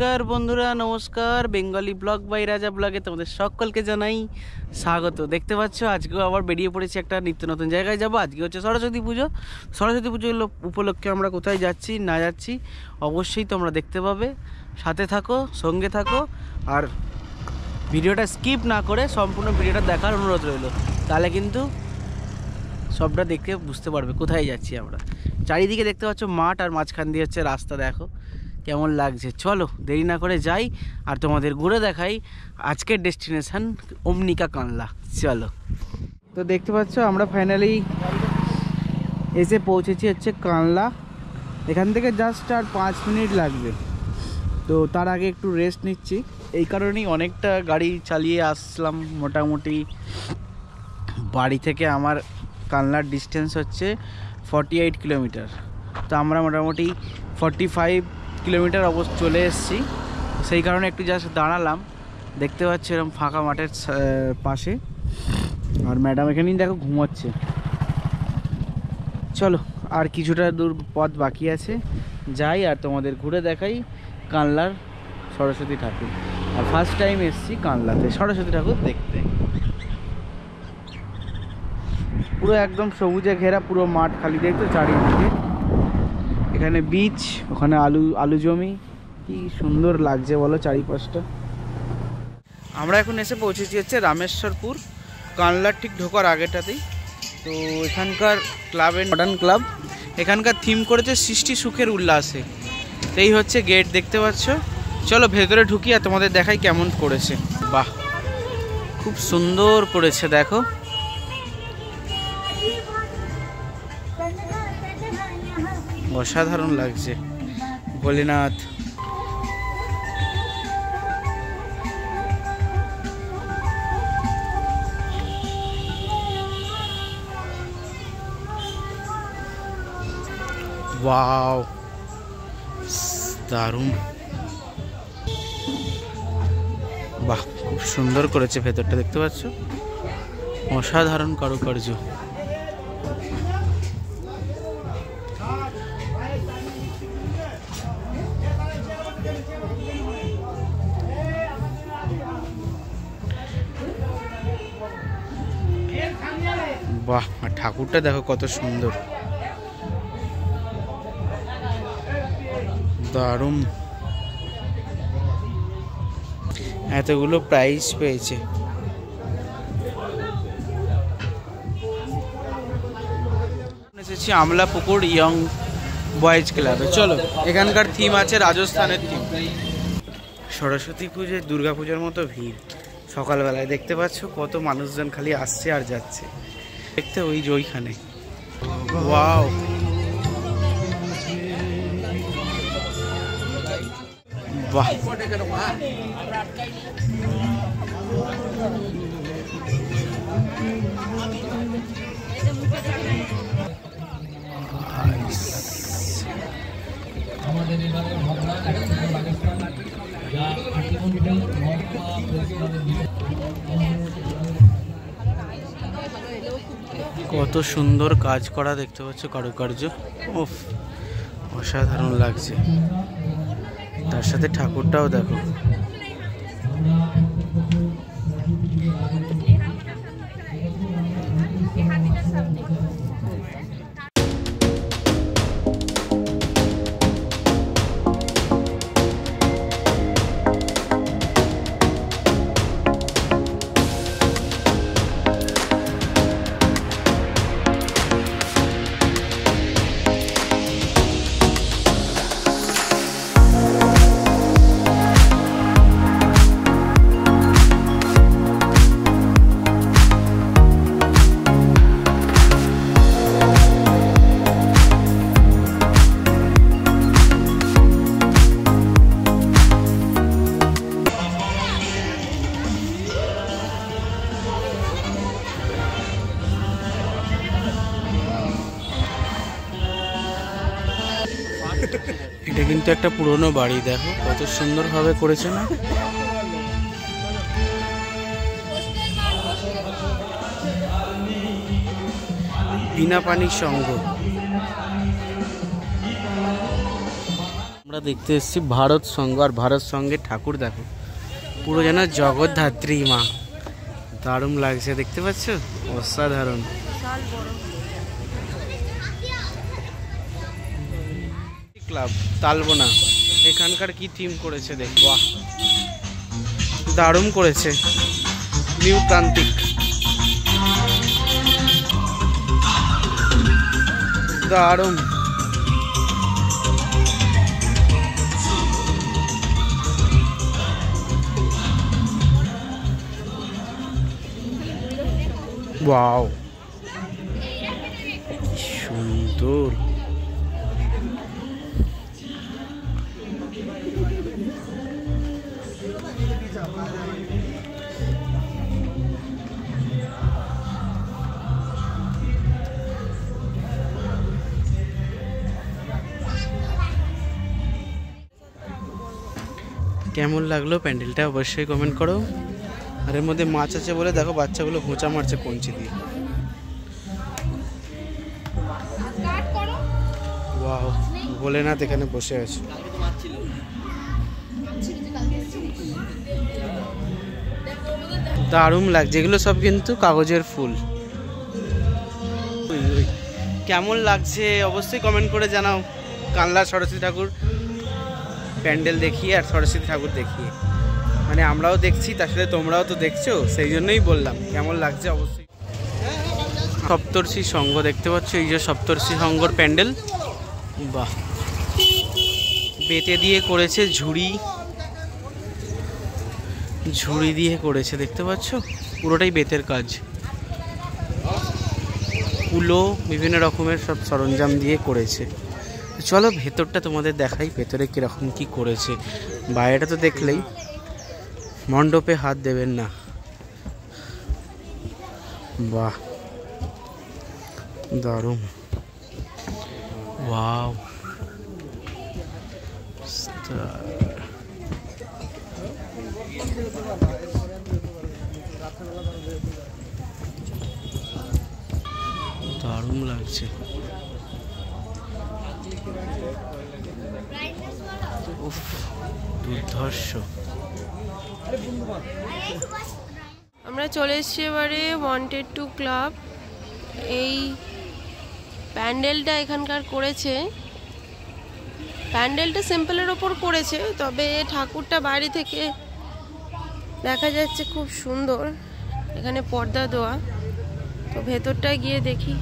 নমস্কার বন্ধুরা, নমস্কার। বেঙ্গলি ব্লগ বাই রাজা ব্লগে তোমাদের সকলকে জানাই স্বাগত। দেখতে পাচ্ছ আজকেও আবার বেরিয়ে পড়েছি একটা নিত্য নতুন জায়গায় যাব। আজকে হচ্ছে সরস্বতী পুজো। সরস্বতী পুজো উপলক্ষে আমরা কোথায় যাচ্ছি না যাচ্ছি অবশ্যই তোমরা দেখতে পাবে। সাথে থাকো, সঙ্গে থাকো, আর ভিডিওটা স্কিপ না করে সম্পূর্ণ ভিডিওটা দেখার অনুরোধ রইল। তাহলে কিন্তু সবটা দেখে বুঝতে পারবে কোথায় যাচ্ছি আমরা। চারিদিকে দেখতে পাচ্ছ মাঠ, আর মাঝখান দিয়ে হচ্ছে রাস্তা। দেখো কেমন লাগছে। চলো দেরি না করে যাই আর তোমাদের ঘুরে দেখাই আজকের ডেস্টিনেশন ওমনিকা কানলা। চলো। তো দেখতে পাচ্ছ আমরা ফাইনালি এসে পৌঁছেছি হচ্ছে কানলা। এখান থেকে জাস্ট আর 5 মিনিট লাগবে। তো তার আগে একটু রেস্ট নিচ্ছি, এই কারণেই অনেকটা গাড়ি চালিয়ে আসলাম। মোটামুটি বাড়ি থেকে আমার কানলার ডিস্টেন্স হচ্ছে 48 কিলোমিটার। তো আমরা মোটামুটি 45 কিলোমিটার অবশ্য চলে এসেছি। সেই কারণে একটু জাস্ট দাঁড়ালাম। দেখতে পাচ্ছি এরকম ফাঁকা মাঠের পাশে, আর ম্যাডাম এখানেই দেখো ঘুমোচ্ছে। চলো আর কিছুটা দূর পথ বাকি আছে, যাই আর তোমাদের ঘুরে দেখাই কানলার সরস্বতী ঠাকুর। আর ফার্স্ট টাইম এসেছি কানলাতে সরস্বতী ঠাকুর দেখতে। পুরো একদম সবুজে ঘেরা পুরো মাঠ, খালি দেখতো চারিদিকে। এখানে বিচ, ওখানে আলু জমি, কি সুন্দর লাগছে বলো চারিপাশটা। আমরা এখন এসে পৌঁছেছি হচ্ছে রামেশ্বরপুর, কানলার ঠিক ঢোকার আগেটাতেই। তো এখানকার ক্লাবের মডার্ন ক্লাব, এখানকার থিম করেছে সৃষ্টি সুখের উল্লাসে। এই হচ্ছে গেট, দেখতে পাচ্ছ। চলো ভেতরে ঢুকি আর তোমাদের দেখাই কেমন করেছে। বাহ, খুব সুন্দর করেছে দেখো। অসাধারণ লাগছে। ভোলেনাথ, ওয়াও দারুণ। বাহ, খুব সুন্দর করেছে ভেতরটা, দেখতে পাচ্ছ। অসাধারণ কারুকার্য। বাহ, আর ঠাকুরটা দেখো কত সুন্দর, দারুণ। এতগুলো প্রাইজ পেয়েছে। এসেছি আমলাপুকুর ইয়ং বয়েজ ক্লাবে। চলো, এখানকার থিম আছে রাজস্থানের থিম। সরস্বতী পুজোয় দুর্গা পুজোর মতো ভিড় সকালবেলায়। দেখতে পাচ্ছ কত মানুষজন খালি আসছে আর যাচ্ছে দেখতে। ওই যে ওইখানে, ওয়াও, বাহ। কত সুন্দর কাজ করা দেখতে পাচ্ছ, কারুকার্য। উফ, অসাধারণ লাগছে। তার সাথে ঠাকুরটাও দেখো। এটা কিন্তু একটা পুরনো বাড়ি, দেখো কত সুন্দরভাবে করেছে না। বিনা পানির সংঘ। আমরা দেখতে এসেছি ভারত সংঘ, আর ভারত সংঘের ঠাকুর দেখো পুরো যেন জগদ্ধাত্রী মা, দারুণ লাগছে দেখতে পাচ্ছ, অসাধারণ। ক্লাব তালবোনা এখানকার কি থিম করেছে দেখো, দারুণ করেছে, নিউ প্রান্তিক, দারুণ। ওয়াও সুন্দর। কেমন লাগলো প্যান্ডেলটা অবশ্যই কমেন্ট করো। আর এর মধ্যে মাছ আছে বলে দেখো বাচ্চাগুলো হোঁচা মারছে কঞ্চি দিয়ে। ওয়াও, ভোলেনাথ এখানে বসে আছে। দারুণ লাগছে, এগুলো সব কিন্তু কাগজের ফুল। কেমন লাগছে অবশ্যই কমেন্ট করে জানাও। কানলা সরস্বতী ঠাকুর প্যান্ডেল দেখিয়ে আর সরস্বতী ঠাকুর দেখিয়ে, মানে আমরাও দেখছি তার সাথে তোমরাও তো দেখছো, সেই জন্যই বললাম কেমন লাগছে অবশ্যই। সপ্তর্ষি সংঘ দেখতে পাচ্ছ, এই যে সপ্তর্ষি সংঘর প্যান্ডেল, বাহ, বেতে দিয়ে করেছে, ঝুড়ি দিয়ে করেছে দেখতে পাচ্ছ, পুরোটাই বেতের কাজ, কুলো বিভিন্ন রকমের সব সরঞ্জাম দিয়ে করেছে। চলো ভেতরটা তোমাদের দেখাই, ভেতরে কিরকম কি করেছে। বাইরেটা তো দেখলেই, মণ্ডপে হাত দেবেন না। বাহ দারুণ, ওয়াও, দারুণ লাগছে। উফ, দুর্ধর্ষ। আমরা চলে এসেছি এবারে ওয়ান্টেড টু ক্লাব। এই প্যান্ডেলটা এখানকার করেছে, প্যান্ডেলটা সিম্পলের ওপর করেছে, তবে ঠাকুরটা বাইরে থেকে দেখা যাচ্ছে খুব সুন্দর, এখানে পর্দা দেওয়া। তো ভেতরটায় গিয়ে দেখি।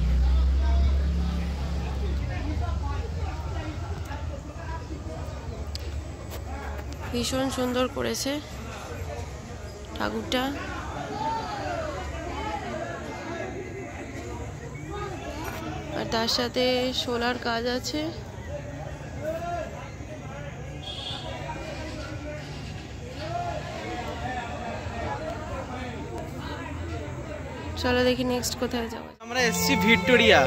ভীষণ সুন্দর করেছে ঠাকুরটা। আর তার সাথে সোলার কাজ আছে। চলো দেখি নেক্সট কোথায় যাবো। আমরা এসেছি ভিক্টোরিয়া,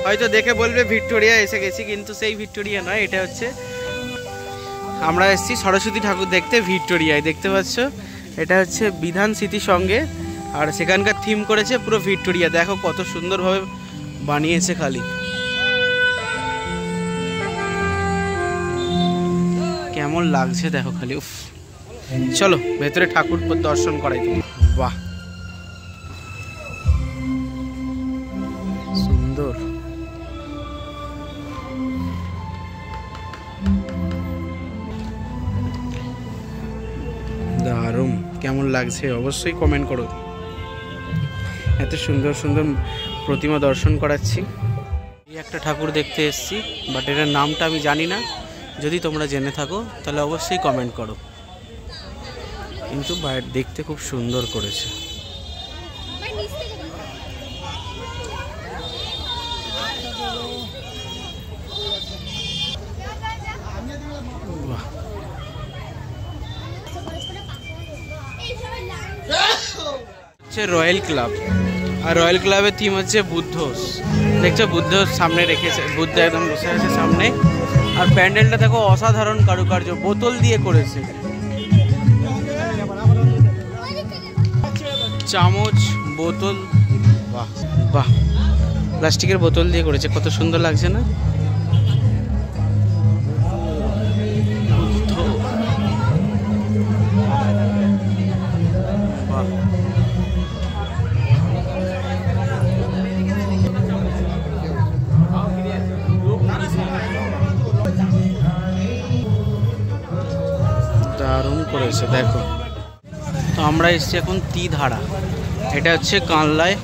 হয়তো দেখে বলবে ভিক্টোরিয়া এসে গেছি, কিন্তু সেই ভিক্টোরিয়া নয়, এটা হচ্ছে আমরা এসেছি সরস্বতী ঠাকুর দেখতে ভিক্টোরিয়ায়। দেখতে পাচ্ছ এটা হচ্ছে বিধান স্মৃতি সঙ্গে, আর সেখানকার থিম করেছে পুরো ভিক্টোরিয়া। দেখো কত সুন্দরভাবে বানিয়েছে, খালি কেমন লাগছে দেখো খালি, উফ। চলো ভেতরে ঠাকুর দর্শন করাই তুমি। বাহ সুন্দর, দারুণ। কেমন লাগছে অবশ্যই কমেন্ট করো। এত সুন্দর সুন্দর প্রতিমা দর্শন করাচ্ছি। এই একটা ঠাকুর দেখতে এসেছি, বাট এটার নামটা আমি জানি না, যদি তোমরা জেনে থাকো তাহলে অবশ্যই কমেন্ট করো। কিন্তু বাইরে দেখতে খুব সুন্দর করেছে। রয়্যাল ক্লাব, আর রয়্যাল ক্লাবের থিম হচ্ছে বুদ্ধ। দেখছো বুদ্ধ সামনে রেখেছে, বুদ্ধ একদম বসে আছে সামনে। আর প্যান্ডেলটা দেখো অসাধারণ কারুকার্য, বোতল দিয়ে করেছে, চামচ বোতল, বাহ বাহ, প্লাস্টিকের বোতল দিয়ে করেছে, কত সুন্দর লাগছে না? রয়েছে দেখো। তো আমরা এসছি এখন তীধারা, এটা হচ্ছে কানলায়।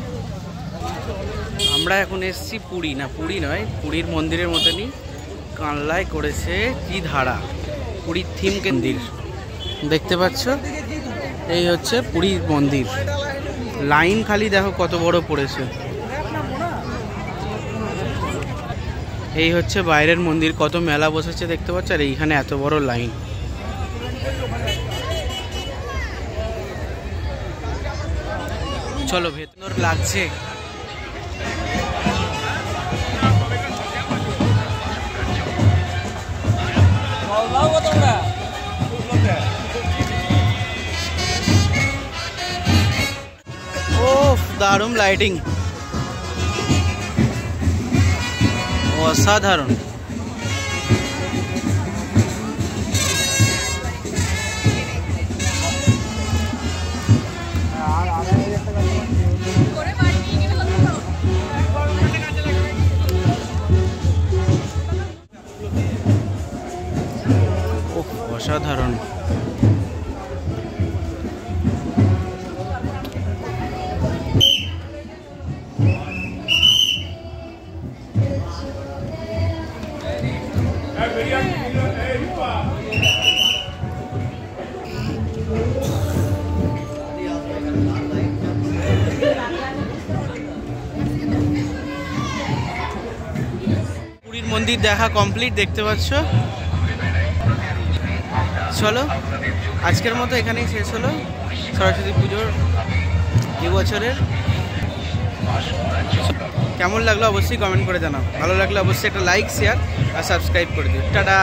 আমরা এখন এসছি পুরী, না পুরী নয়, পুরীর মন্দিরের মতনই কানলায় করেছে তীধারা, পুরীর থিম মন্দির দেখতে পাচ্ছ। এই হচ্ছে পুরীর মন্দির, লাইন খালি দেখো কত বড় পড়েছে। এই হচ্ছে বাইরের মন্দির, কত মেলা বসেছে দেখতে পাচ্ছ, আর এইখানে এত বড় লাইন। চলো ভেতর লাগছে। ওফ দারুণ লাইটিং, অসাধারণ। অসাধারণ। পুরীর মন্দির দেখা কমপ্লিট দেখতে পাচ্ছ। চলো আজকের মতো এখানেই শেষ হলো সরস্বতী পুজোর এবছরের। কেমন লাগলো অবশ্যই কমেন্ট করে জানাও, ভালো লাগলে অবশ্যই একটা লাইক, শেয়ার আর সাবস্ক্রাইব করে দিও। টাটা।